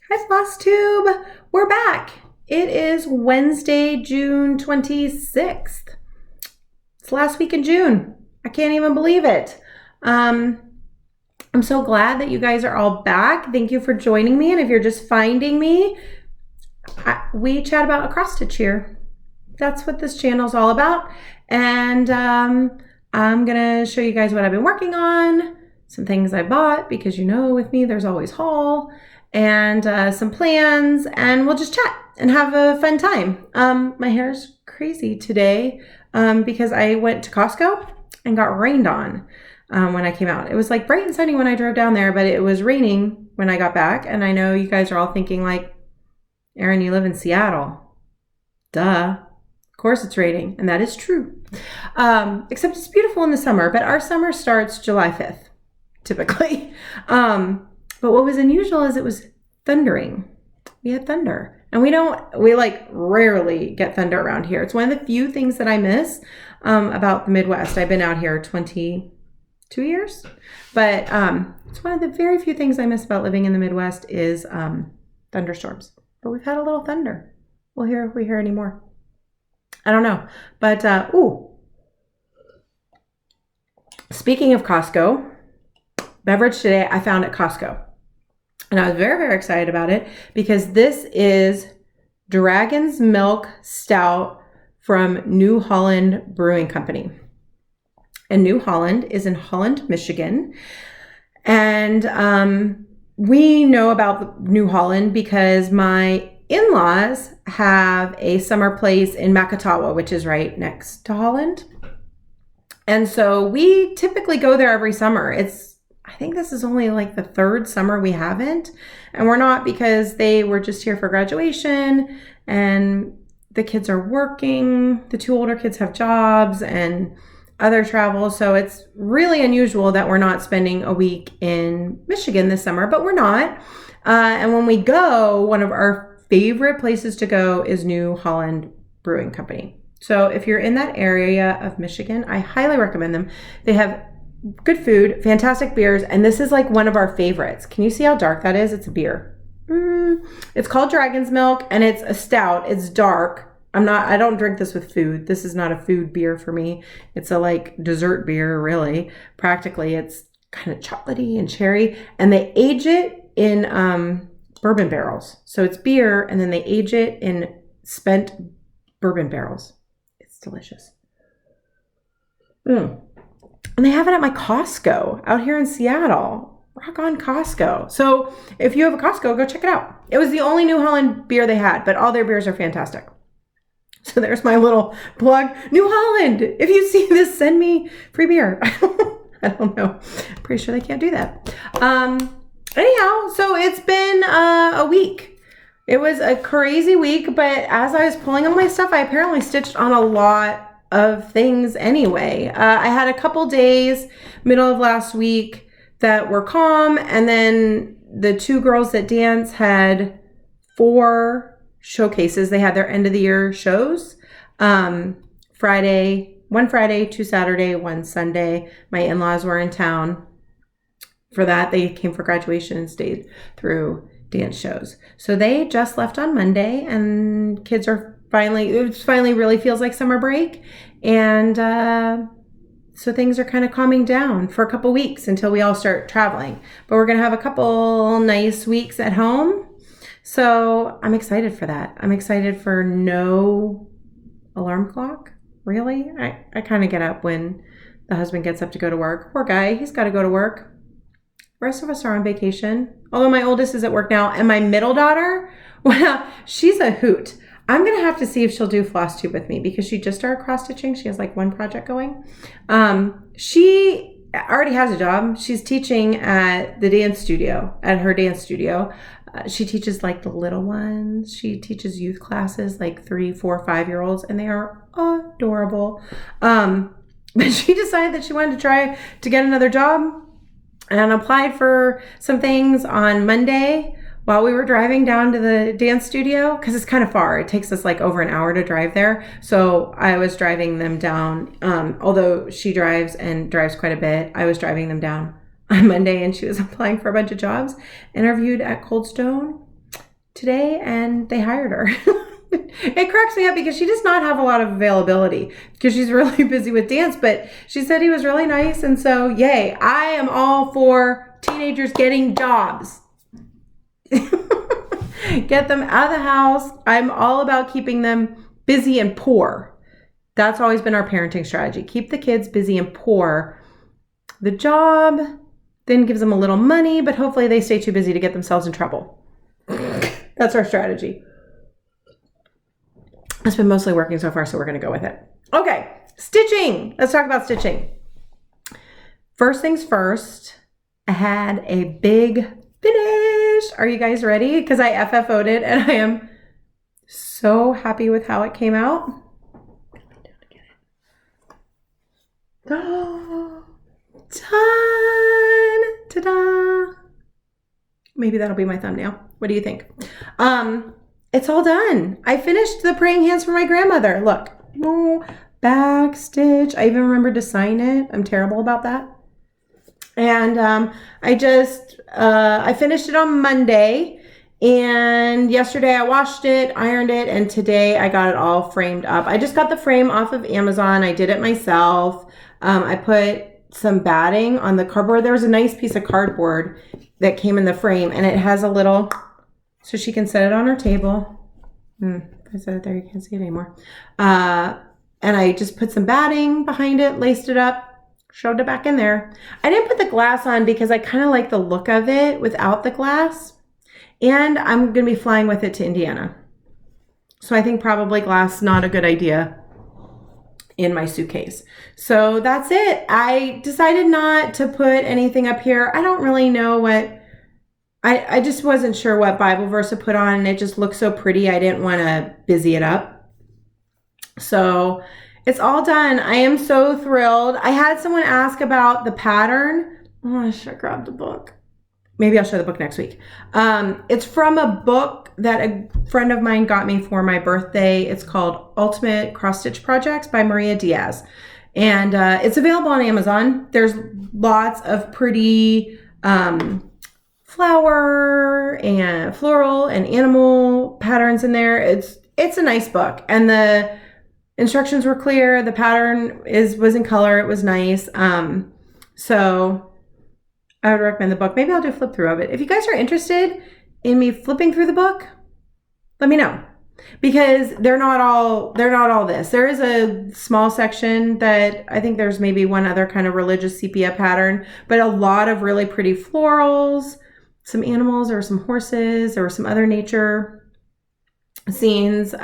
Hi, Flosstube. We're back. It is Wednesday, June 26th. It's last week in June. I can't even believe it. I'm so glad that you guys are all back. Thank you for joining me. And if you're just finding me, we chat about a cross stitch here. That's what this channel is all about. And I'm going to show you guys what I've been working on, some things I bought, because you know with me there's always haul, and some plans, and we'll just chat and have a fun time. My hair's crazy today because I went to Costco and got rained on when I came out. It was like bright and sunny when I drove down there, but it was raining when I got back. And I know you guys are all thinking like, Erin, you live in Seattle. Duh. Of course it's raining, and that is true. Except it's beautiful in the summer, but our summer starts July 5th, typically. But what was unusual is it was thundering. We had thunder, and we like rarely get thunder around here. It's one of the few things that I miss about the Midwest. I've been out here 22 years, but it's one of the very few things I miss about living in the Midwest is thunderstorms. But we've had a little thunder. We'll hear if we hear any more. I don't know, but speaking of Costco, beverage today I found at Costco. And I was very, very excited about it because this is Dragon's Milk Stout from New Holland Brewing Company. And New Holland is in Holland, Michigan. And we know about New Holland because my in-laws have a summer place in Makatawa, which is right next to Holland. And so we typically go there every summer. I think this is only like the third summer we haven't. And we're not because they were just here for graduation and the kids are working. The two older kids have jobs and other travel. So it's really unusual that we're not spending a week in Michigan this summer, but we're not. And when we go, one of our favorite places to go is New Holland Brewing Company. So if you're in that area of Michigan, I highly recommend them. They have good food, fantastic beers, and this is like one of our favorites. Can you see how dark that is? It's a beer. It's called Dragon's Milk, and it's a stout. It's dark. I don't drink this with food. This is not a food beer for me. It's a like dessert beer, really. Practically, it's kind of chocolatey and cherry, and they age it in bourbon barrels. So it's beer, and then they age it in spent bourbon barrels. It's delicious. And they have it at my Costco out here in Seattle. Rock on Costco. So if you have a Costco, go check it out. It was the only New Holland beer they had, but all their beers are fantastic. So there's my little plug. New Holland, if you see this, send me free beer. I don't know. I'm pretty sure they can't do that. Anyhow, so it's been a week. It was a crazy week, but as I was pulling on my stuff, I apparently stitched on a lot of things anyway. I had a couple days, middle of last week, that were calm, and then the two girls that dance had 4 showcases. They had their end of the year shows. One Friday, 2 Saturday, 1 Sunday. My in-laws were in town for that. They came for graduation and stayed through dance shows. So they just left on Monday, and kids are it finally really feels like summer break. And so things are kind of calming down for a couple weeks until we all start traveling. But we're going to have a couple nice weeks at home. So I'm excited for that. I'm excited for no alarm clock. Really? I kind of get up when the husband gets up to go to work. Poor guy. He's got to go to work. The rest of us are on vacation. Although my oldest is at work now. And my middle daughter, well, she's a hoot. I'm going to have to see if she'll do Flosstube with me because she just started cross stitching. She has like one project going. She already has a job. She's teaching at her dance studio. She teaches like the little ones. She teaches youth classes, like 3, 4, 5-year-olds, and they are adorable. But she decided that she wanted to try to get another job and applied for some things on Monday while we were driving down to the dance studio, because it's kind of far. It takes us like over an hour to drive there. So I was driving them down. Although she drives and drives quite a bit, I was driving them down on Monday, and she was applying for a bunch of jobs. Interviewed at Cold Stone. today and they hired her. It cracks me up because she does not have a lot of availability because she's really busy with dance, but she said he was really nice. And so, yay, I am all for teenagers getting jobs. Get them out of the house. I'm all about keeping them busy and poor. That's always been our parenting strategy. Keep the kids busy and poor. The job then gives them a little money, but hopefully they stay too busy to get themselves in trouble. That's our strategy. It's been mostly working so far, so we're going to go with it. Okay, stitching. Let's talk about stitching. First things first, I had a big finish. Are you guys ready? Because I FFO'd it, and I am so happy with how it came out. Oh, done. Ta-da. Maybe that'll be my thumbnail. What do you think? It's all done. I finished the praying hands for my grandmother. Look, oh, back stitch. I even remembered to sign it. I'm terrible about that. And I finished it on Monday. And yesterday I washed it, ironed it, and today I got it all framed up. I just got the frame off of Amazon. I did it myself. I put some batting on the cardboard. There was a nice piece of cardboard that came in the frame, and it has a little, so she can set it on her table. If I set it there, you can't see it anymore. And I just put some batting behind it, laced it up, shoved it back in there. I didn't put the glass on because I kind of like the look of it without the glass. And I'm going to be flying with it to Indiana. So I think probably glass, not a good idea in my suitcase. So that's it. I decided not to put anything up here. I don't really know what, I just wasn't sure what Bible verse to put on, and it just looked so pretty. I didn't want to busy it up. So it's all done. I am so thrilled. I had someone ask about the pattern. Oh, I should have grabbed the book. Maybe I'll show the book next week. It's from a book that a friend of mine got me for my birthday. It's called Ultimate Cross Stitch Projects by Maria Diaz. And it's available on Amazon. There's lots of pretty flower and floral and animal patterns in there. It's a nice book. And the instructions were clear. The pattern was in color. It was nice. So I would recommend the book. Maybe I'll do a flip through of it. If you guys are interested in me flipping through the book, let me know. Because they're not all this. There is a small section that I think there's maybe one other kind of religious sepia pattern, but a lot of really pretty florals, some animals, there were some horses, there were some other nature scenes.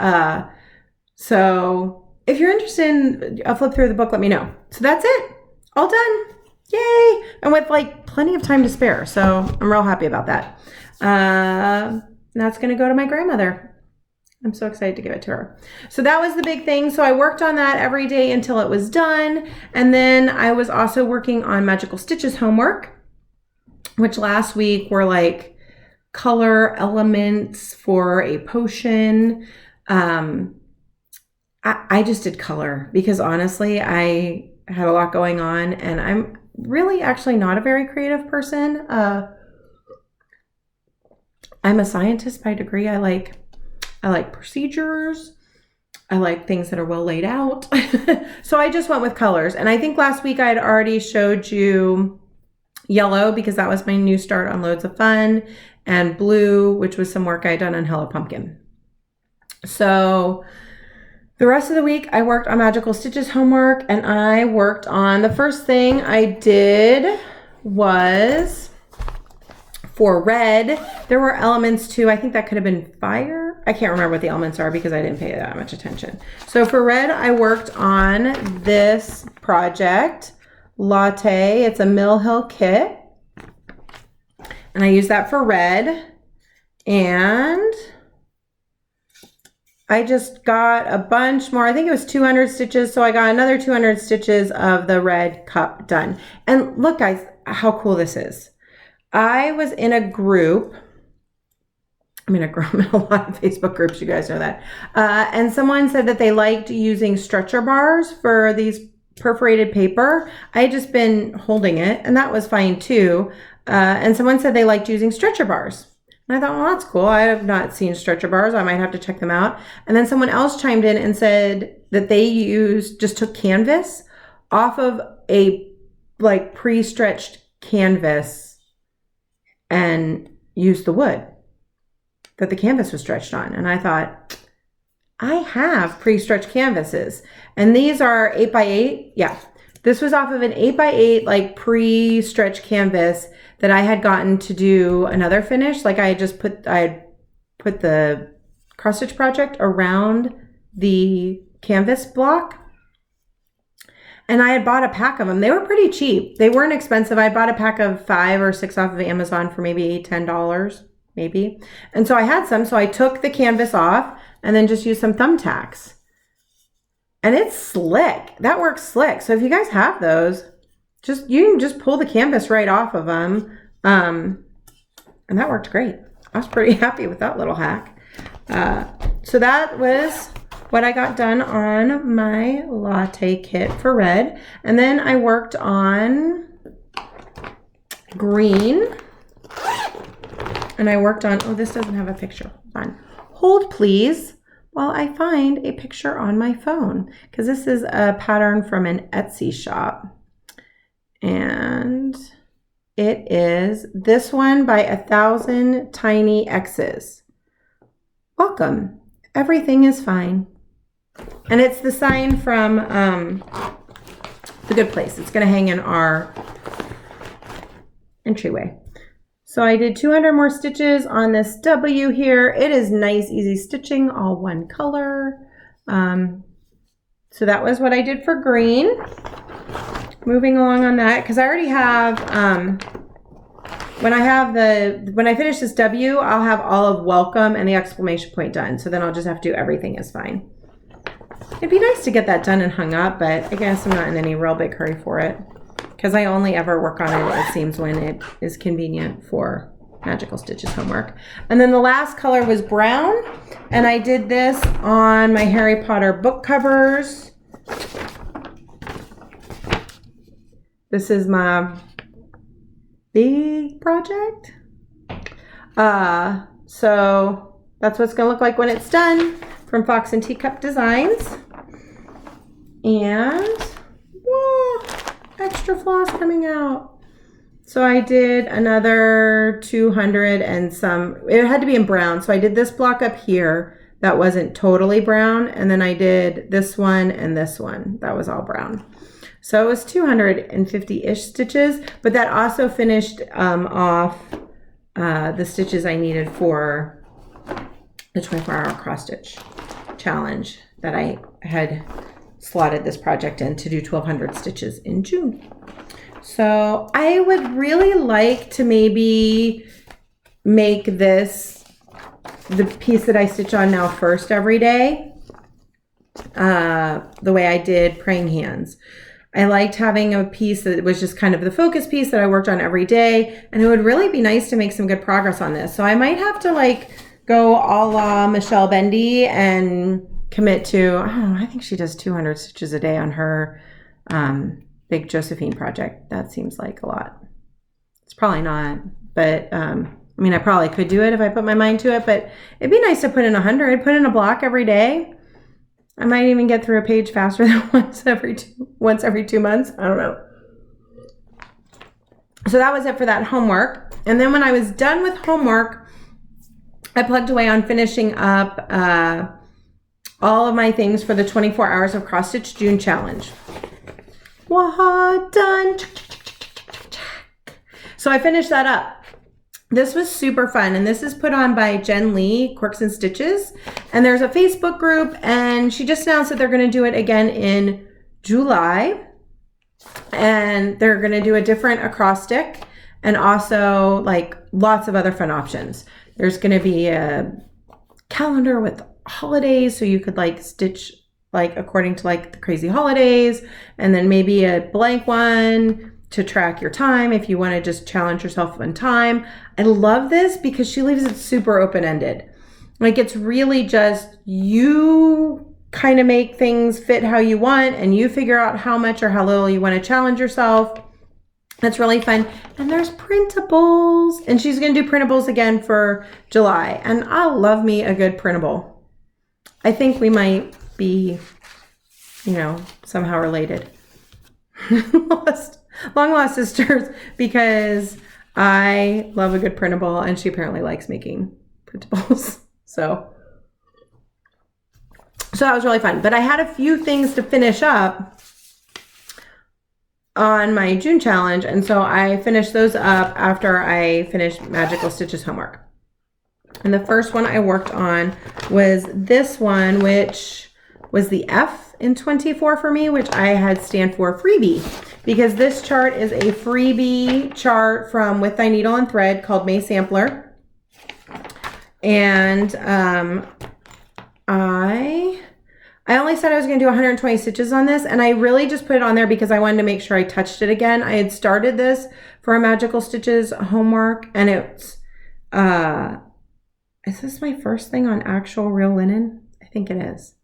So if you're interested in a flip through the book, let me know. So that's it. All done. Yay! And with like plenty of time to spare. So I'm real happy about that. That's going to go to my grandmother. I'm so excited to give it to her. So that was the big thing. So I worked on that every day until it was done. And then I was also working on Magical Stitches homework, which last week were like color elements for a potion. I just did color because honestly, I had a lot going on and I'm really actually not a very creative person. I'm a scientist by degree. I like procedures. I like things that are well laid out. So I just went with colors. And I think last week I had already showed you yellow because that was my new start on Loads of Fun, and blue, which was some work I had done on Hello Pumpkin. So the rest of the week I worked on Magical Stitches homework, and I worked on, the first thing I did was for red, there were elements too. I think that could have been fire. I can't remember what the elements are because I didn't pay that much attention. So for red, I worked on this project, Latte. It's a Mill Hill kit. And I used that for red. And I just got a bunch more. I think it was 200 stitches. So I got another 200 stitches of the red cup done. And look, guys, how cool this is. I was in a group. I'm in a lot of Facebook groups, you guys know that. And someone said that they liked using stretcher bars for these perforated paper. I had just been holding it, and that was fine too. And someone said they liked using stretcher bars And I thought, well, that's cool. I have not seen stretcher bars. I might have to check them out. And then someone else chimed in and said that they just took canvas off of a like pre-stretched canvas and used the wood that the canvas was stretched on. And I thought, I have pre-stretched canvases. And these are 8x8. Yeah. This was off of an 8x8 like pre-stretched canvas that I had gotten to do another finish. Like I had put the cross stitch project around the canvas block. And I had bought a pack of them. They were pretty cheap. They weren't expensive. I bought a pack of 5 or 6 off of Amazon for maybe $10, maybe. And so I had some. So I took the canvas off and then just used some thumbtacks. And it's slick. That works slick. So if you guys have those, you can just pull the canvas right off of them. And that worked great. I was pretty happy with that little hack. So that was what I got done on my latte kit for red. And then I worked on green. And I worked on, oh, this doesn't have a picture. Hold on. Hold, please, while I find a picture on my phone. Because this is a pattern from an Etsy shop. And it is this one by 1,000 Tiny X's. Welcome. Everything is fine. And it's the sign from The Good Place. It's going to hang in our entryway. So I did 200 more stitches on this W here. It is nice, easy stitching, all one color. So that was what I did for green. Moving along on that, because I already have, when I finish this W, I'll have all of welcome and the exclamation point done. So then I'll just have to do everything is fine. It'd be nice to get that done and hung up, but I guess I'm not in any real big hurry for it, because I only ever work on it, it seems, when it is convenient for Magical Stitches homework. And then the last color was brown, and I did this on my Harry Potter book covers. This is my big project. So that's what it's going to look like when it's done, from Fox and Teacup Designs. And whoa, extra floss coming out. So I did another 200 and some. It had to be in brown. So I did this block up here that wasn't totally brown. And then I did this one and this one. That was all brown. So it was 250-ish stitches, but that also finished off the stitches I needed for the 24-hour cross-stitch challenge that I had slotted this project in to do 1,200 stitches in June. So I would really like to maybe make this the piece that I stitch on now first every day, the way I did Praying Hands. I liked having a piece that was just kind of the focus piece that I worked on every day, and it would really be nice to make some good progress on this. So I might have to like go a la Michelle Bendy and commit to, I don't know, I think she does 200 stitches a day on her big Josephine project. That seems like a lot. It's probably not, but I mean, I probably could do it if I put my mind to it, but it'd be nice to put in 100, put in a block every day. I might even get through a page faster than once every 2 months. I don't know. So that was it for that homework. And then when I was done with homework, I plugged away on finishing up all of my things for the 24 Hours of Cross Stitch June Challenge. Wah, done. So I finished that up. This was super fun, and this is put on by Jen Lee, Quirks and Stitches. And there's a Facebook group, and she just announced that they're going to do it again in July. And they're going to do a different acrostic and also like lots of other fun options. There's going to be a calendar with holidays, so you could like stitch like according to like the crazy holidays, and then maybe a blank one to track your time if you want to just challenge yourself in time. I love this because she leaves it super open-ended. Like it's really just you kind of make things fit how you want, and you figure out how much or how little you want to challenge yourself. That's really fun. And there's printables. And she's going to do printables again for July. And I love me a good printable. I think we might be, you know, somehow related. Long lost sisters, because I love a good printable and she apparently likes making printables. So that was really fun. But I had a few things to finish up on my June challenge, and so I finished those up after I finished Magical Stitches homework. And the first one I worked on was this one, which was the F in 24 for me, which I had stand for freebie, because this chart is a freebie chart from With Thy Needle and Thread called May Sampler. And I only said I was going to do 120 stitches on this, and I really just put it on there because I wanted to make sure I touched it again. I had started this for a Magical Stitches homework, and it's, is this my first thing on actual real linen? I think it is.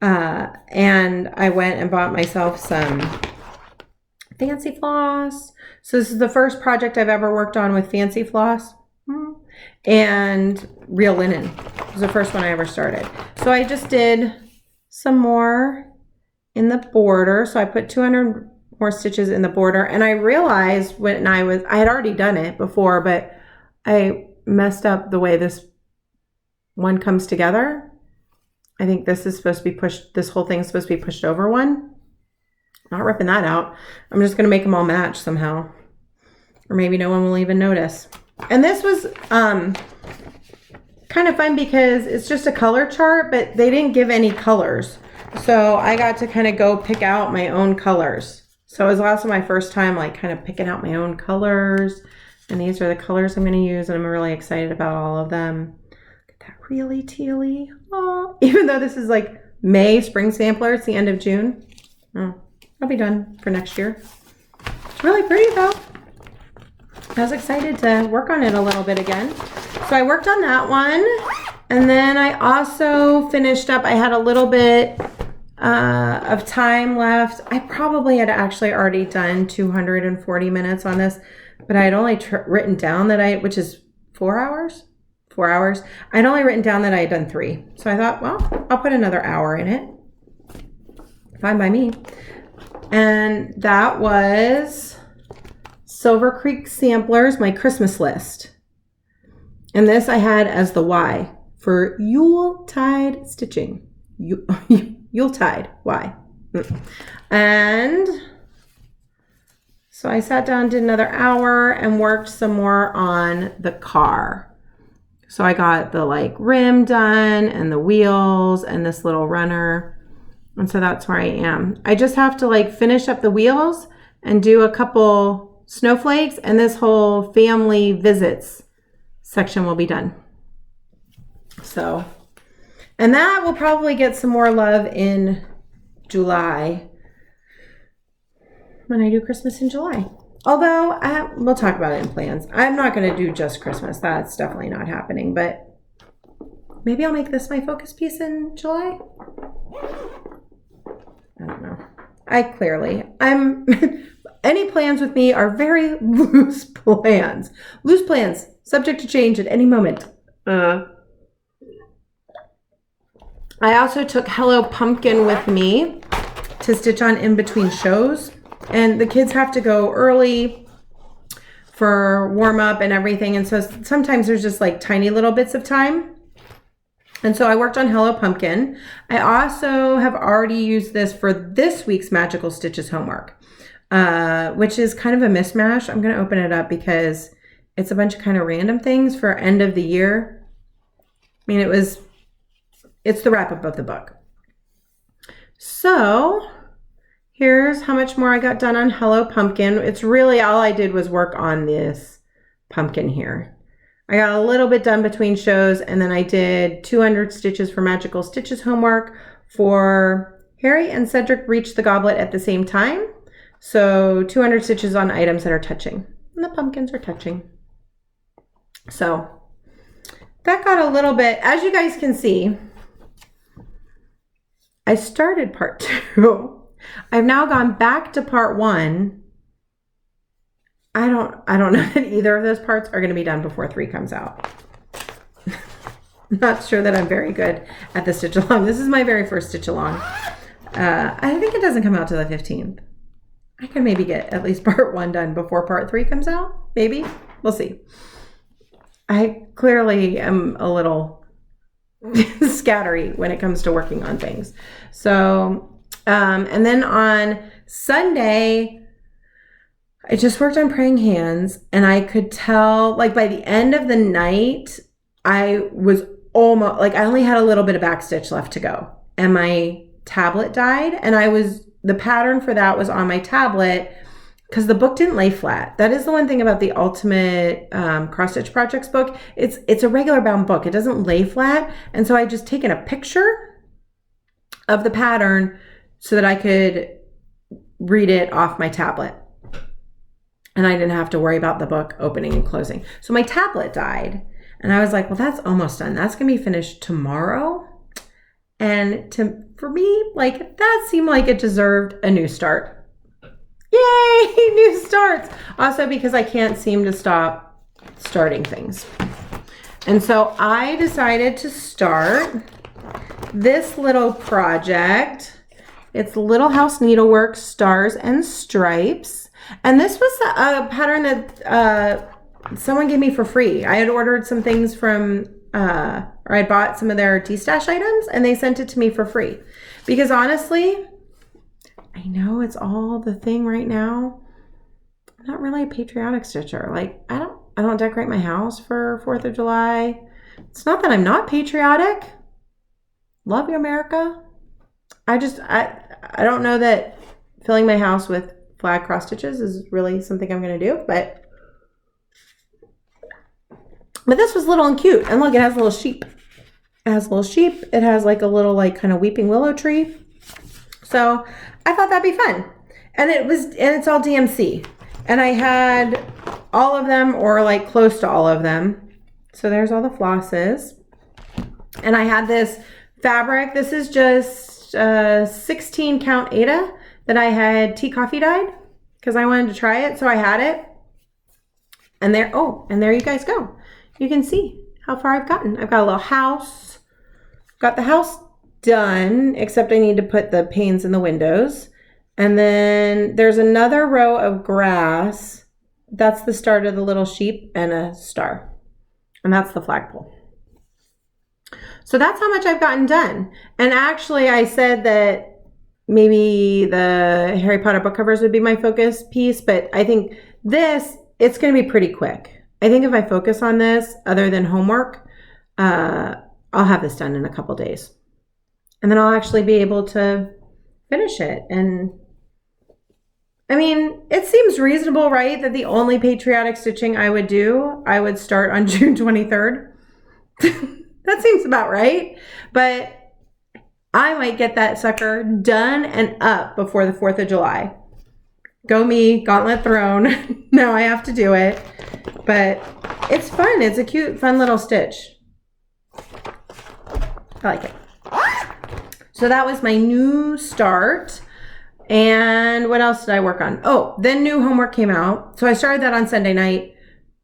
And I went and bought myself some fancy floss. So this is the first project I've ever worked on with fancy floss and real linen. It was the first one I ever started. So I just did some more in the border. So I put 200 more stitches in the border, and I realized when I had already done it before, but I messed up the way this one comes together. I think this is supposed to be pushed, this whole thing is supposed to be pushed over one. I'm not ripping that out. I'm just going to make them all match somehow. Or maybe no one will even notice. And this was kind of fun because it's just a color chart, but they didn't give any colors. So I got to kind of go pick out my own colors. So it was also my first time like kind of picking out my own colors. And these are the colors I'm going to use, and I'm really excited about all of them. Look at that really tealy. Oh, even though this is like May spring sampler, it's the end of June. Oh, I'll be done for next year. It's really pretty though. I was excited to work on it a little bit again. So I worked on that one. And then I also finished up, I had a little bit of time left. I probably had actually already done 240 minutes on this, but I had only written down that which is 4 hours? 4 hours. I'd only written down that I had done 3. So I thought, well, I'll put another hour in it. Fine by me. And that was Silver Creek Samplers, my Christmas list. And this I had as the Y for Yuletide stitching. Yuletide, Y. And so I sat down, did another hour, and worked some more on the car. So I got the like rim done and the wheels and this little runner. And so that's where I am. I just have to like finish up the wheels and do a couple snowflakes, and this whole family visits section will be done. So, and that will probably get some more love in July when I do Christmas in July. Although we'll talk about it in plans. I'm not going to do just Christmas. That's definitely not happening, but maybe I'll make this my focus piece in July. I don't know. Any plans with me are very loose plans. Loose plans, subject to change at any moment. I also took Hello Pumpkin with me to stitch on in between shows. And the kids have to go early for warm up and everything. And so sometimes there's just like tiny little bits of time. And so I worked on Hello Pumpkin. I also have already used this for this week's Magical Stitches homework, which is kind of a mismatch. I'm going to open it up because it's a bunch of kind of random things for end of the year. I mean, it's the wrap up of the book. So here's how much more I got done on Hello Pumpkin. It's really all I did was work on this pumpkin here. I got a little bit done between shows, and then I did 200 stitches for Magical Stitches homework for Harry and Cedric reached the goblet at the same time. So 200 stitches on items that are touching, and the pumpkins are touching. So that got a little bit, as you guys can see, I started part 2. I've now gone back to part 1, I don't know that either of those parts are going to be done before 3 comes out. I'm not sure that I'm very good at the stitch along. This is my very first stitch along. I think it doesn't come out till the 15th. I can maybe get at least part 1 done before part 3 comes out. Maybe. We'll see. I clearly am a little scattery when it comes to working on things. So, and then on Sunday, I just worked on praying hands, and I could tell, like, by the end of the night, I was almost, like, I only had a little bit of backstitch left to go, and my tablet died, and the pattern for that was on my tablet because the book didn't lay flat. That is the one thing about the Ultimate Cross Stitch Projects book. It's a regular bound book. It doesn't lay flat, and so I just taken a picture of the pattern so that I could read it off my tablet. And I didn't have to worry about the book opening and closing. So my tablet died. And I was like, well, that's almost done. That's going to be finished tomorrow. And for me, like, that seemed like it deserved a new start. Yay, new starts. Also because I can't seem to stop starting things. And so I decided to start this little project. It's Little House Needleworks Stars and Stripes. And this was a pattern that someone gave me for free. I had ordered some things from, or I bought some of their de-stash items, and they sent it to me for free. Because honestly, I know it's all the thing right now. I'm not really a patriotic stitcher. Like, I don't decorate my house for 4th of July. It's not that I'm not patriotic. Love you, America. I don't know that filling my house with flag cross stitches is really something I'm going to do, but this was little and cute. And look, it has a little sheep. It has a little sheep. It has like a little, like, kind of weeping willow tree. So I thought that'd be fun. And it's all DMC. And I had all of them, or like close to all of them. So there's all the flosses. And I had this fabric. This is just 16 count Aida that I had tea coffee dyed because I wanted to try it. So I had it. And there you guys go. You can see how far I've gotten. I've got a little house. Got the house done, except I need to put the panes in the windows. And then there's another row of grass. That's the start of the little sheep and a star. And that's the flagpole. So that's how much I've gotten done. And actually I said that maybe the Harry Potter book covers would be my focus piece, but I think it's going to be pretty quick. I think if I focus on this, other than homework, I'll have this done in a couple days. And then I'll actually be able to finish it. And I mean, it seems reasonable, right? That the only patriotic stitching I would start on June 23rd. That seems about right. But I might get that sucker done and up before the 4th of July. Go me, gauntlet thrown. Now I have to do it. But it's fun. It's a cute, fun little stitch. I like it. So that was my new start. And what else did I work on? Oh, then new homework came out. So I started that on Sunday night.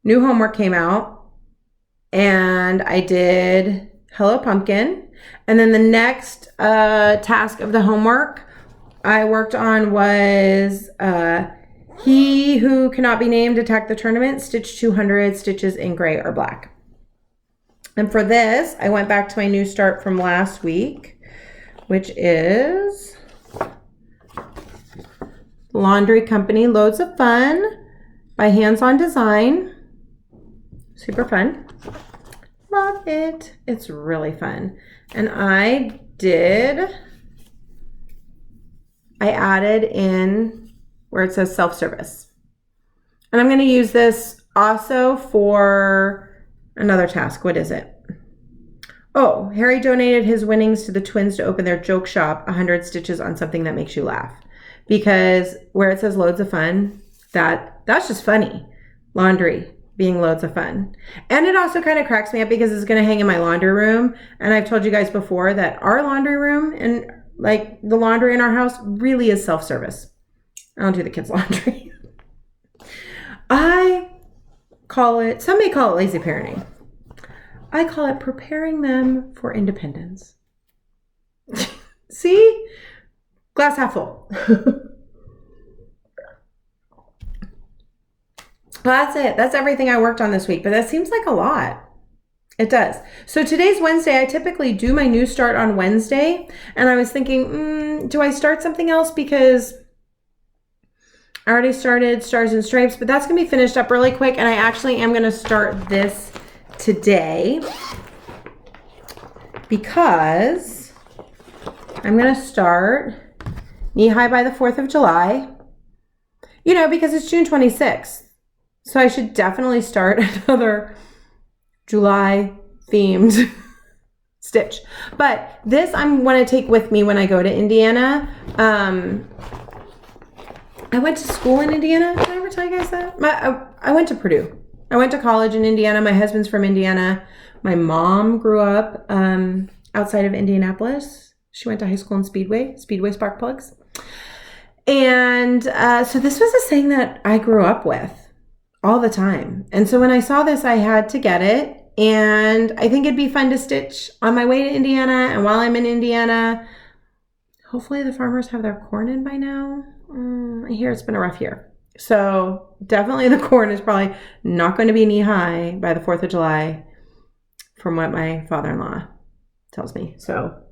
New homework came out. And I did Hello Pumpkin. And then the next task of the homework I worked on was He Who Cannot Be Named Attack the Tournament, stitch 200 stitches in gray or black. And for this, I went back to my new start from last week, which is Laundry Company Loads of Fun by Hands On Design. Super fun. Love it. It's really fun. And I added in where it says self-service. And I'm going to use this also for another task. What is it? Oh, Harry donated his winnings to the twins to open their joke shop, 100 stitches on something that makes you laugh. Because where it says loads of fun, that's just funny. Laundry being loads of fun. And it also kind of cracks me up because it's going to hang in my laundry room. And I've told you guys before that our laundry room and like the laundry in our house really is self-service. I don't do the kids' laundry. I call it, some may call it lazy parenting. I call it preparing them for independence. See? Glass half full. Well, that's it. That's everything I worked on this week, but that seems like a lot. It does. So today's Wednesday. I typically do my new start on Wednesday, and I was thinking, do I start something else? Because I already started Stars and Stripes, but that's going to be finished up really quick, and I actually am going to start this today because I'm going to start Knee High by the 4th of July, you know, because it's June 26th. So I should definitely start another July themed stitch. But this I'm going to take with me when I go to Indiana. I went to school in Indiana. Did I ever tell you guys that? I went to Purdue. I went to college in Indiana. My husband's from Indiana. My mom grew up outside of Indianapolis. She went to high school in Speedway Spark Plugs. And so this was a saying that I grew up with all the time. And so when I saw this, I had to get it. And I think it'd be fun to stitch on my way to Indiana. And while I'm in Indiana, hopefully the farmers have their corn in by now. I hear it's been a rough year. So definitely the corn is probably not going to be knee high by the 4th of July from what my father-in-law tells me. So,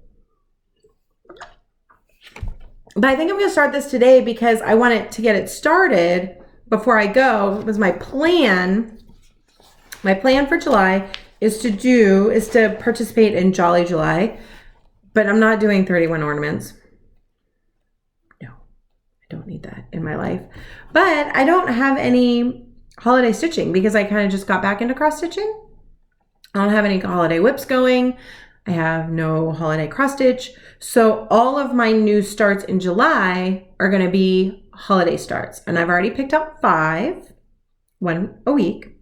but I think I'm going to start this today because I want to get it started before I go. It was my plan. My plan for July is to participate in Jolly July, but I'm not doing 31 ornaments. No, I don't need that in my life. But I don't have any holiday stitching because I kind of just got back into cross stitching. I don't have any holiday whips going. I have no holiday cross stitch. So all of my new starts in July are going to be holiday starts. And I've already picked out 5, one a week,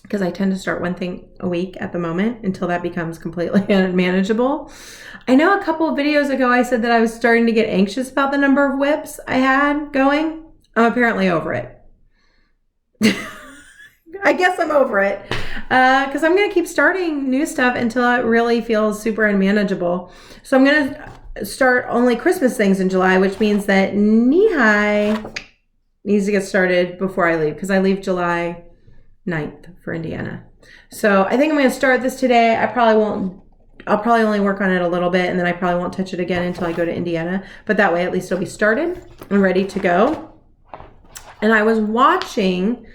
because I tend to start one thing a week at the moment until that becomes completely unmanageable. I know a couple of videos ago I said that I was starting to get anxious about the number of whips I had going. I'm apparently over it. I guess I'm over it because I'm going to keep starting new stuff until it really feels super unmanageable. So I'm going to start only Christmas things in July, which means that knee high needs to get started before I leave because I leave July 9th for Indiana. So I think I'm going to start this today. I'll probably only work on it a little bit and then I probably won't touch it again until I go to Indiana. But that way at least it'll be started and ready to go. And I was watching,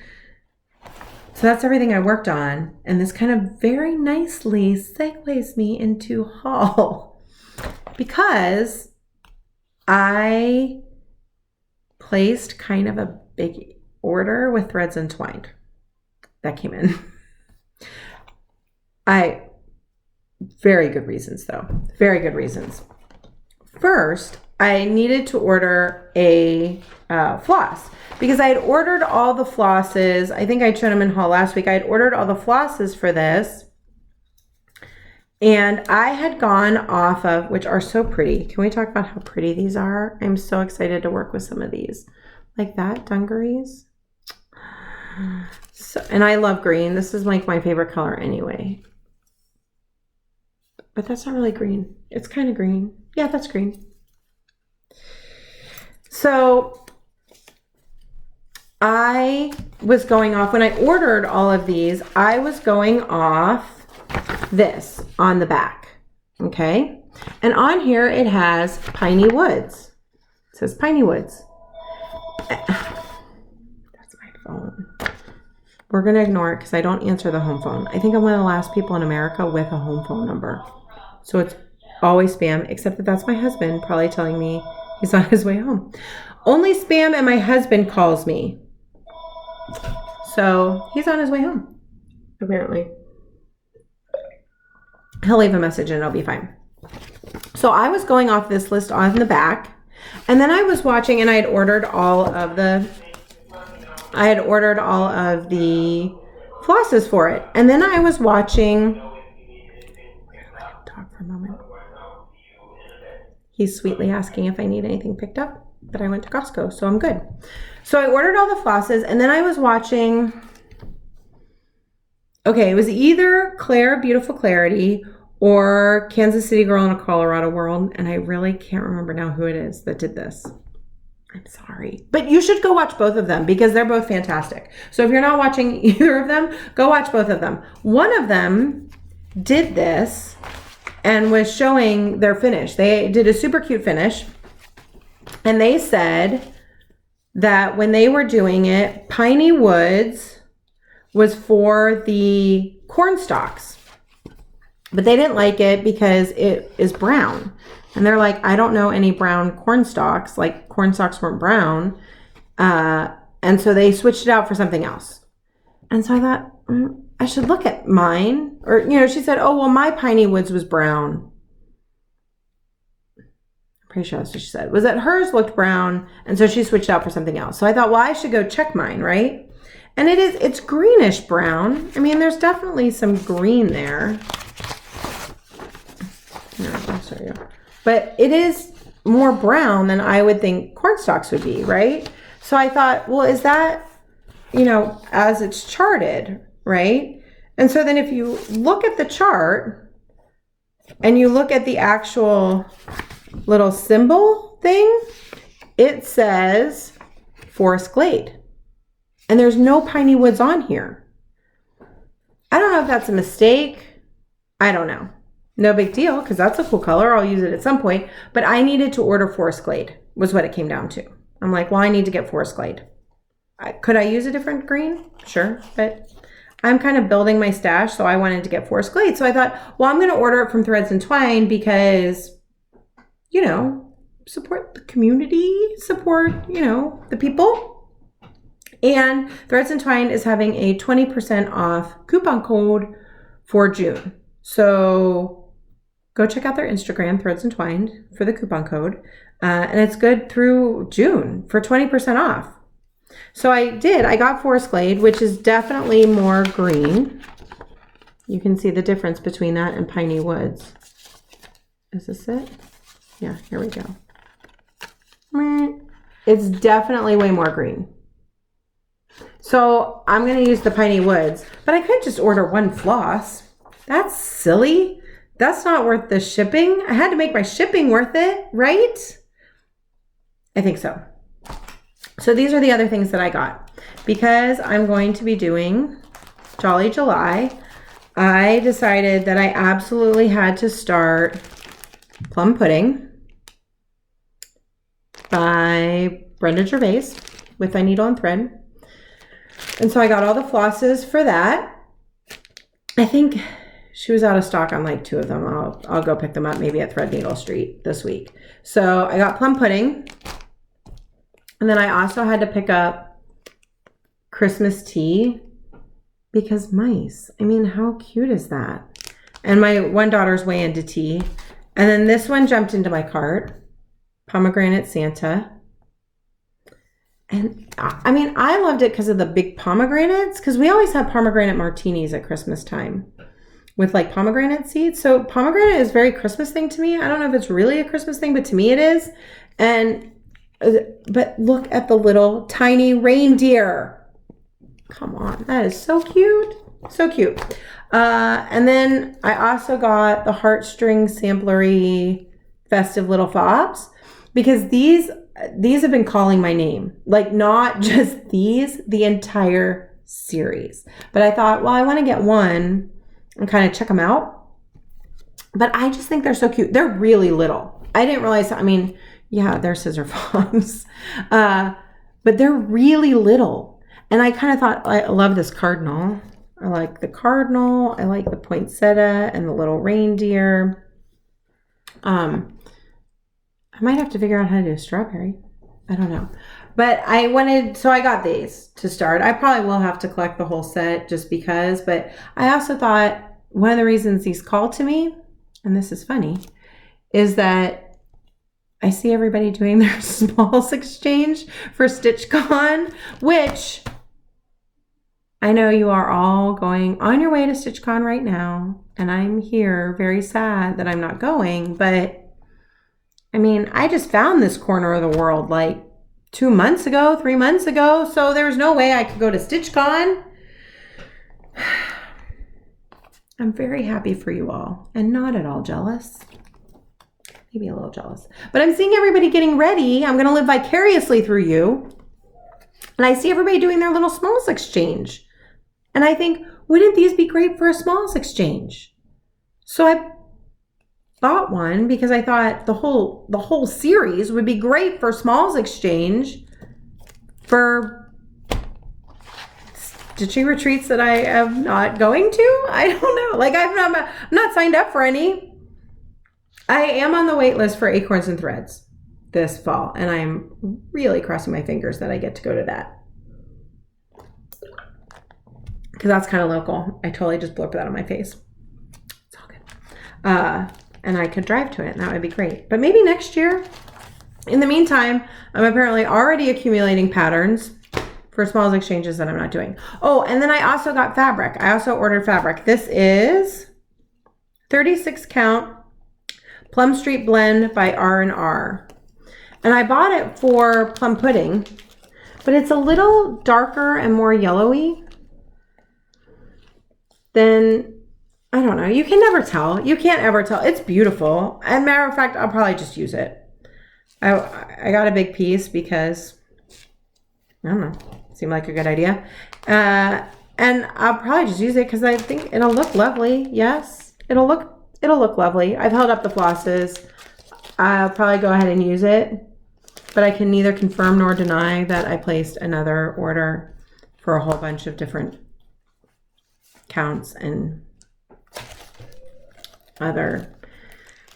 so that's everything I worked on. And this kind of very nicely segues me into haul because I placed kind of a big order with Threads Entwined. That came in. Very good reasons though. Very good reasons. First, I needed to order a floss because I had ordered all the flosses. I think I showed them in haul last week. I had ordered all the flosses for this. And I had gone off of, which are so pretty. Can we talk about how pretty these are? I'm so excited to work with some of these. Like that, dungarees. So, and I love green. This is like my favorite color anyway. But that's not really green. It's kind of green. Yeah, that's green. So I was going off, when I ordered all of these, I was going off this on the back. Okay. And on here it has Piney Woods. It says Piney Woods. That's my phone. We're going to ignore it because I don't answer the home phone. I think I'm one of the last people in America with a home phone number. So it's always spam, except that that's my husband probably telling me he's on his way home. Only spam and my husband calls me. So he's on his way home, apparently. He'll leave a message and it'll be fine. So I was going off this list on the back. And then I was watching and I had ordered all of the flosses for it. And then I was watching. Let him talk for a moment. He's sweetly asking if I need anything picked up. that I went to Costco, so I'm good. So I ordered all the flosses, and then I was watching, okay, it was either Claire Beautiful Clarity or Kansas City Girl in a Colorado World, and I really can't remember now who it is that did this. I'm sorry. But you should go watch both of them because they're both fantastic. So if you're not watching either of them, go watch both of them. One of them did this and was showing their finish. They did a super cute finish. And they said that when they were doing it, Piney Woods was for the corn stalks. But they didn't like it because it is brown. And they're like, I don't know any brown corn stalks. Like, corn stalks weren't brown. And so they switched it out for something else. And so I thought, I should look at mine. Or, you know, she said, oh, well, my Piney Woods was brown. I'm pretty sure that's what she said. Was that hers looked brown, and so she switched out for something else. So I thought, well, I should go check mine, right? And it's greenish brown. I mean, there's definitely some green there. No, I'll show you. But it is more brown than I would think corn stalks would be, right? So I thought, well, is that, you know, as it's charted, right? And so then if you look at the chart and you look at the actual little symbol thing, it says Forest Glade. And there's no Piney Woods on here. I don't know if that's a mistake. I don't know. No big deal, because that's a cool color. I'll use it at some point. But I needed to order Forest Glade, was what it came down to. I'm like, well, I need to get Forest Glade. Could I use a different green? Sure. But I'm kind of building my stash, so I wanted to get Forest Glade. So I thought, well, I'm going to order it from Threads and Twine because, you know, support the community, support, you know, the people. And Threads and Twine is having a 20% off coupon code for June. So go check out their Instagram, Threads and Twine, for the coupon code. And it's good through June for 20% off. So I got Forest Glade, which is definitely more green. You can see the difference between that and Piney Woods. Is this it? Yeah, here we go. It's definitely way more green. So I'm going to use the Piney Woods, but I could just order one floss. That's silly. That's not worth the shipping. I had to make my shipping worth it, right? I think so. So these are the other things that I got. Because I'm going to be doing Jolly July, I decided that I absolutely had to start Plum Pudding by Brenda Gervais with My Needle and Thread. And so I got all the flosses for that. I think she was out of stock on like 2 of them. I'll go pick them up maybe at Threadneedle Street this week. So I got Plum Pudding. And then I also had to pick up Christmas tea because mice. I mean, how cute is that? And my one daughter's way into tea. And then this one jumped into my cart. Pomegranate Santa. And I mean, I loved it because of the big pomegranates, because we always have pomegranate martinis at Christmas time with like pomegranate seeds. So pomegranate is a very Christmas thing to me. I don't know if it's really a Christmas thing, but to me it is. But look at the little tiny reindeer. Come on, that is so cute. So cute. And then I also got the heartstring samplery festive little fobs, because these have been calling my name. Like, not just these, the entire series. But I thought, well, I want to get one and kind of check them out. But I just think they're so cute. They're really little. I didn't realize, I mean, yeah, they're scissor fobs. But they're really little. And I kind of thought, I love this cardinal. I like the cardinal. I like the poinsettia and the little reindeer. I might have to figure out how to do a strawberry. I don't know. But so I got these to start. I probably will have to collect the whole set just because. But I also thought one of the reasons these call to me, and this is funny, is that I see everybody doing their smalls exchange for StitchCon, which I know you are all going on your way to StitchCon right now. And I'm here very sad that I'm not going, but I mean, I just found this corner of the world like 2 months ago, 3 months ago. So there's no way I could go to StitchCon. I'm very happy for you all and not at all jealous. Maybe a little jealous. But I'm seeing everybody getting ready. I'm going to live vicariously through you. And I see everybody doing their little smalls exchange. And I think, wouldn't these be great for a smalls exchange? So I bought one because I thought the whole series would be great for smalls exchange for stitching retreats that I am not going to. I don't know. Like I'm not signed up for any. I am on the wait list for Acorns and Threads this fall, and I'm really crossing my fingers that I get to go to that. Because that's kind of local. I totally just blurped that on my face. It's all good. And I could drive to it, and that would be great. But maybe next year. In the meantime, I'm apparently already accumulating patterns for smalls exchanges that I'm not doing. Oh, and then I also got fabric. I also ordered fabric. This is 36 count Plum Street Blend by R&R. And I bought it for plum pudding, but it's a little darker and more yellowy than, I don't know. You can never tell. You can't ever tell. It's beautiful. And matter of fact, I'll probably just use it. I got a big piece because, I don't know, seemed like a good idea. And I'll probably just use it because I think it'll look lovely. Yes, it'll look lovely. I've held up the flosses. I'll probably go ahead and use it, but I can neither confirm nor deny that I placed another order for a whole bunch of different counts and other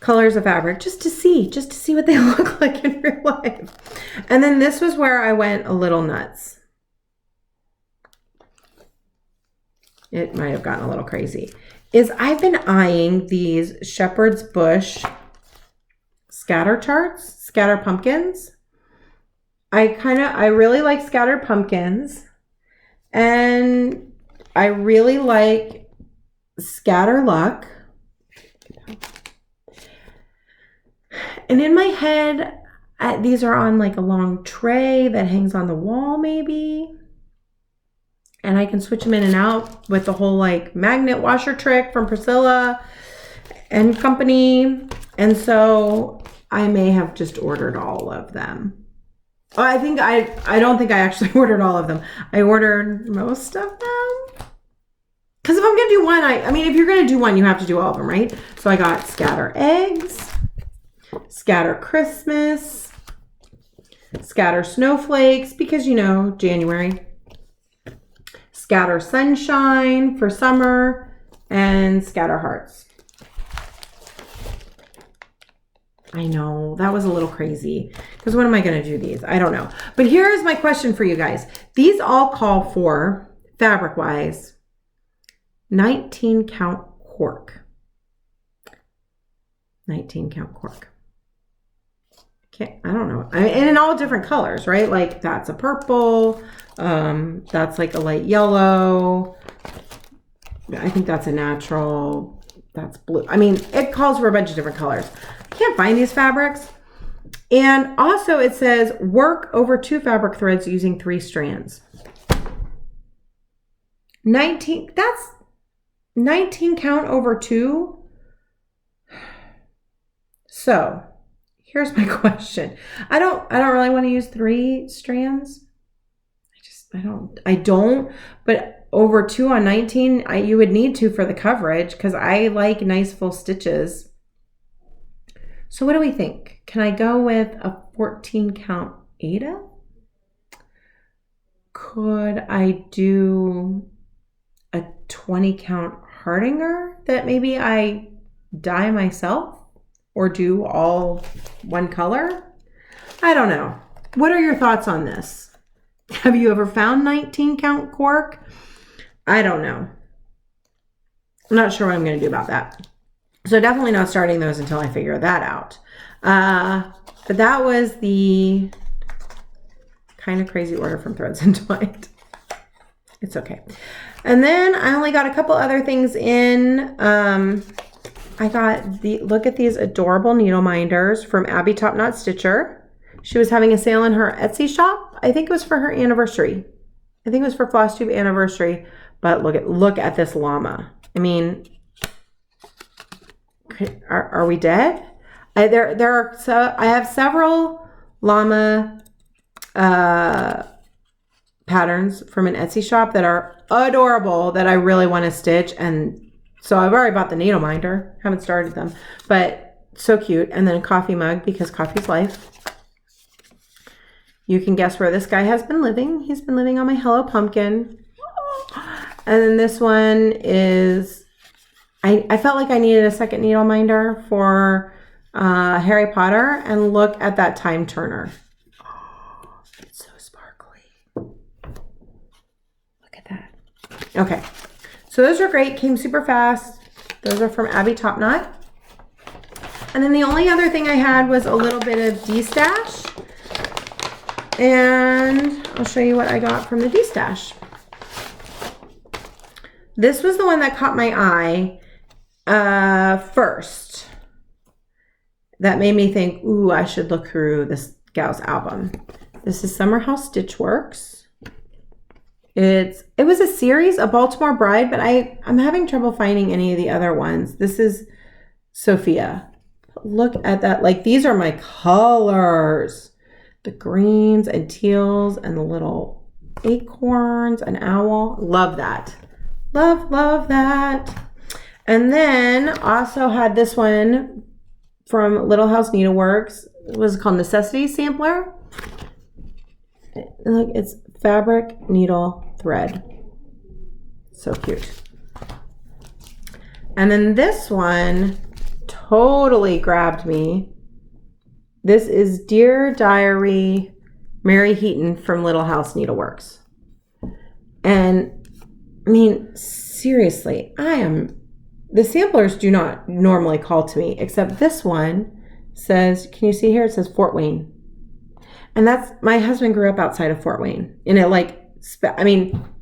colors of fabric just to see what they look like in real life. And then this was where I went a little nuts. It might have gotten a little crazy. I've been eyeing these Shepherd's Bush scatter charts, scatter pumpkins. I really like scatter pumpkins, and I really like scatter luck. And in my head, these are on like a long tray that hangs on the wall maybe. And I can switch them in and out with the whole like magnet washer trick from Priscilla and company. And so I may have just ordered all of them. I don't think I actually ordered all of them. I ordered most of them. Because if I'm going to do one, I mean, if you're going to do one, you have to do all of them, right? So I got scatter eggs, scatter Christmas, scatter snowflakes, because, you know, January. Scatter sunshine for summer, and scatter hearts. I know, that was a little crazy, because when am I going to do these? I don't know. But here is my question for you guys. These all call for, fabric-wise, 19 count cork. 19 count cork. Okay, I don't know. And in all different colors, right? Like that's a purple. That's like a light yellow. I think that's a natural. That's blue. I mean, it calls for a bunch of different colors. I can't find these fabrics. And also it says work over 2 fabric threads using 3 strands. 19, that's 19 count over 2. So here's my question. I don't really want to use 3 strands. I don't, but over 2 on 19, you would need to for the coverage because I like nice full stitches. So what do we think? Can I go with a 14 count Aida? Could I do a 20 count Hardinger that maybe I dye myself or do all one color? I don't know. What are your thoughts on this? Have you ever found 19 count cork? I don't know. I'm not sure what I'm going to do about that. So definitely not starting those until I figure that out. But that was the kind of crazy order from Threads Entwined. It's okay. And then I only got a couple other things in. I got look at these adorable needle minders from Abby Top Knot Stitcher. She was having a sale in her Etsy shop. I think it was for her anniversary. I think it was for Flosstube anniversary. But look at this llama. I mean, are we dead? I have several llama patterns from an Etsy shop that are adorable that I really want to stitch, and so I've already bought the needle minder. Haven't started them, but so cute. And then a coffee mug because coffee's life. You can guess where this guy has been living. He's been living on my Hello Pumpkin. And then this one is, I felt like I needed a second needle minder for Harry Potter, and look at that time turner. Oh, it's so sparkly. Look at that. Okay, so those are great, came super fast. Those are from Abby Top Knot. And then the only other thing I had was a little bit of D-Stash. And I'll show you what I got from the D-Stash. This was the one that caught my eye first. That made me think, ooh, I should look through this gal's album. This is Summer House StitchWorks. It was a series, a Baltimore Bride, but I'm having trouble finding any of the other ones. This is Sophia. Look at that. Like, these are my colors. The greens and teals and the little acorns and owl. Love that. Love that. And then also had this one from Little House Needleworks. It was called Necessity Sampler. Look, it's fabric, needle, thread. So cute. And then this one totally grabbed me. This is Dear Diary, Mary Heaton from Little House Needleworks. And I mean, seriously, the samplers do not normally call to me, except this one says, can you see here? It says Fort Wayne. And my husband grew up outside of Fort Wayne. And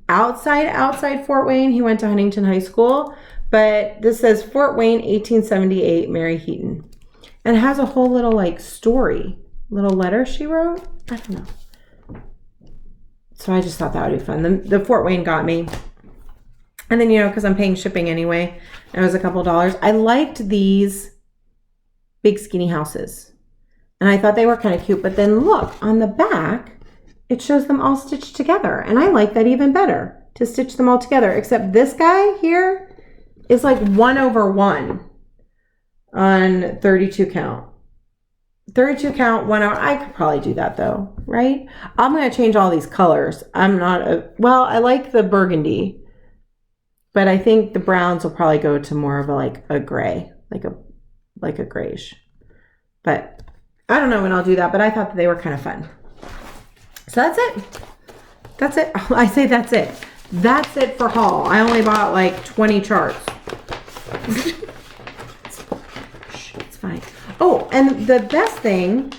outside Fort Wayne, he went to Huntington High School, but this says Fort Wayne, 1878, Mary Heaton. And it has a whole little story, little letter she wrote. I don't know. So I just thought that would be fun. The Fort Wayne got me. And then, because I'm paying shipping anyway, and it was a couple dollars. I liked these big skinny houses. And I thought they were kind of cute. But then look, on the back, it shows them all stitched together. And I like that even better, to stitch them all together. Except this guy here is like 1/1. On 32 count. 32 count, 1 hour. I could probably do that though, right? I'm going to change all these colors. I like the burgundy, but I think the browns will probably go to more of a gray, like a grayish. But I don't know when I'll do that, but I thought that they were kind of fun. So that's it. That's it. I say that's it. That's it for haul. I only bought 20 charts. Fine. Oh, and the best thing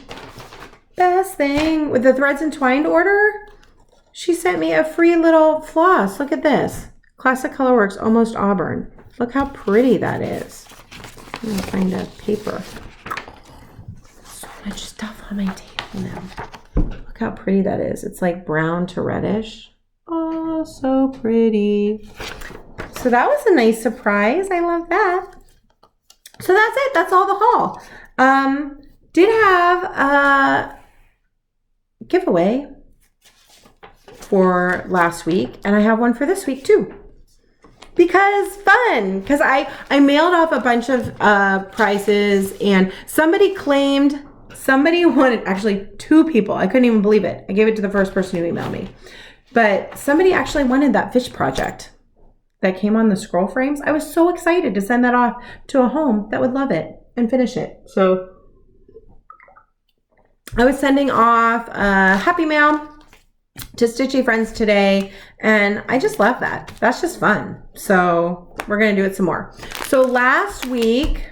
with the threads entwined order, she sent me a free little floss. Look at this. Classic Colorworks Almost Auburn. Look how pretty that is. I'm going to find a paper. So much stuff on my table now. Look how pretty that is. It's like brown to reddish. Oh, so pretty. So that was a nice surprise. I love that. So that's it. That's all the haul. Did have a giveaway for last week, and I have one for this week too. Because fun. Because I mailed off a bunch of prizes, and somebody wanted, actually 2 people. I couldn't even believe it. I gave it to the first person who emailed me. But somebody actually wanted that fish project that came on the scroll frames. I was so excited to send that off to a home that would love it and finish it. So I was sending off a happy mail to Stitchy Friends today, and I just love that. That's just fun. So we're gonna do it some more. So last week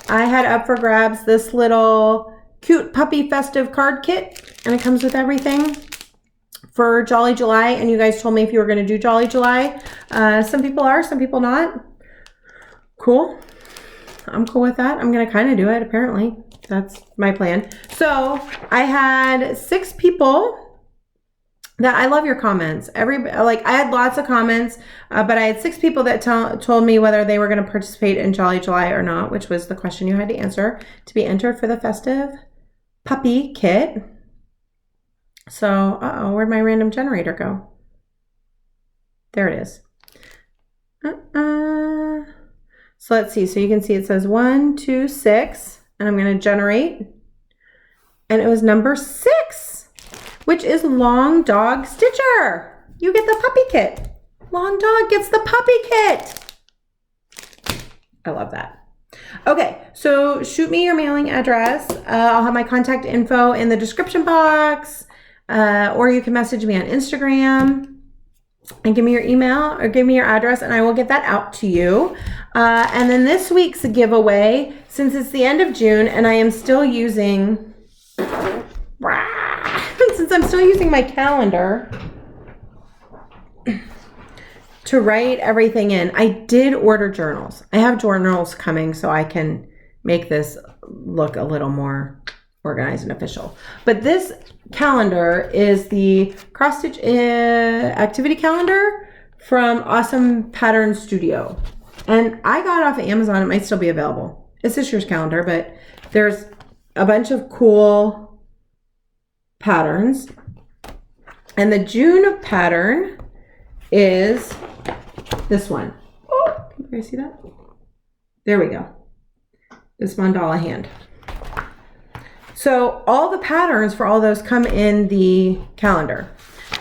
I had up for grabs this little cute puppy festive card kit, and it comes with everything for Jolly July, and you guys told me if you were going to do Jolly July. Some people are, some people not. Cool. I'm cool with that. I'm going to kind of do it, apparently. That's my plan. So I had 6 people that I love your comments. I had lots of comments, but I had 6 people that told me whether they were going to participate in Jolly July or not, which was the question you had to answer to be entered for the festive puppy kit. So, where'd my random generator go? There it is. So let's see. So you can see it says 1, 2, 6, and I'm going to generate. And it was number 6, which is Long Dog Stitcher. You get the puppy kit. Long Dog gets the puppy kit. I love that. Okay, so shoot me your mailing address. I'll have my contact info in the description box, or you can message me on Instagram and give me your email or give me your address, and I will get that out to you. And then this week's giveaway, since it's the end of June and I am still using, since I'm still using my calendar to write everything in, I did order journals. I have journals coming so I can make this look a little more organized and official. But this calendar is the cross stitch activity calendar from Awesome Pattern Studio, and I got it off of Amazon. It might still be available. It's this year's calendar, but there's a bunch of cool patterns, and the June pattern is this one. Oh, can you guys see that? There we go. This mandala hand. So all the patterns for all those come in the calendar.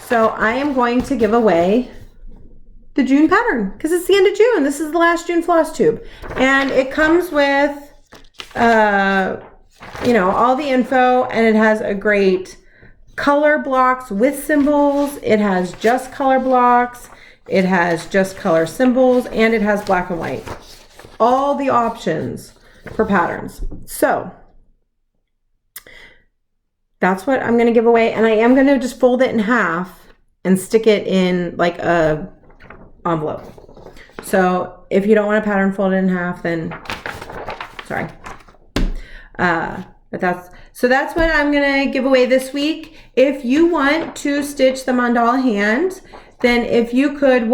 So I am going to give away the June pattern because it's the end of June. This is the last June Flosstube. And it comes with, all the info, and it has a great color blocks with symbols. It has just color blocks. It has just color symbols, and it has black and white. All the options for patterns. So that's what I'm going to give away. And I am going to just fold it in half and stick it in like a envelope. So if you don't want a pattern folded in half, then sorry. But that's what I'm going to give away this week. If you want to stitch the mandala hand, then if you could,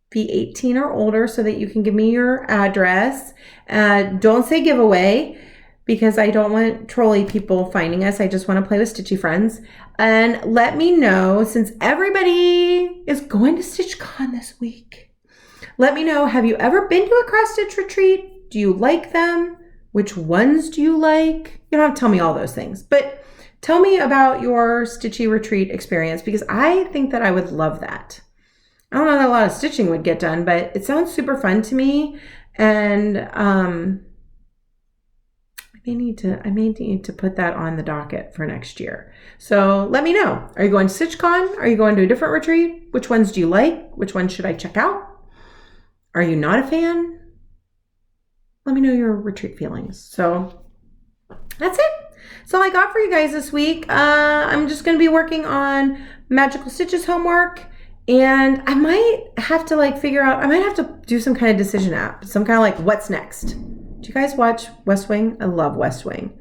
be 18 or older so that you can give me your address. Don't say giveaway, because I don't want trolley people finding us. I just want to play with Stitchy friends. And let me know, since everybody is going to StitchCon this week, let me know, have you ever been to a cross stitch retreat? Do you like them? Which ones do you like? You don't have to tell me all those things, but tell me about your Stitchy retreat experience, because I think that I would love that. I don't know that a lot of stitching would get done, but it sounds super fun to me. And I may need to put that on the docket for next year. So let me know. Are you going to StitchCon? Are you going to a different retreat? Which ones do you like? Which ones should I check out? Are you not a fan? Let me know your retreat feelings. So that's it. That's all I got for you guys this week. I'm just going to be working on Magical Stitches homework, and I might have to I might have to do some kind of decision app, some kind of like what's next. Do you guys watch West Wing? I love West Wing.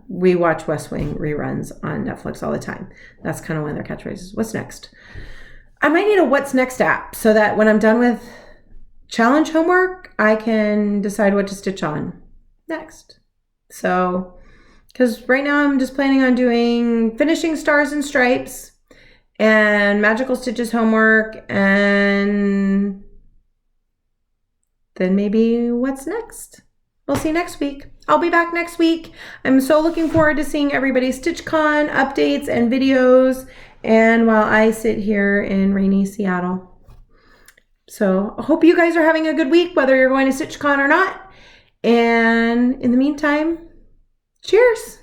We watch West Wing reruns on Netflix all the time. That's kind of one of their catchphrases. What's next? I might need a what's next app so that when I'm done with challenge homework, I can decide what to stitch on next. So, because right now I'm just planning on finishing Stars and Stripes and Magical Stitches homework, and then maybe what's next. We'll see you next week. I'll be back next week. I'm so looking forward to seeing everybody's StitchCon updates and videos, and while I sit here in rainy Seattle. So I hope you guys are having a good week, whether you're going to StitchCon or not. And in the meantime, cheers.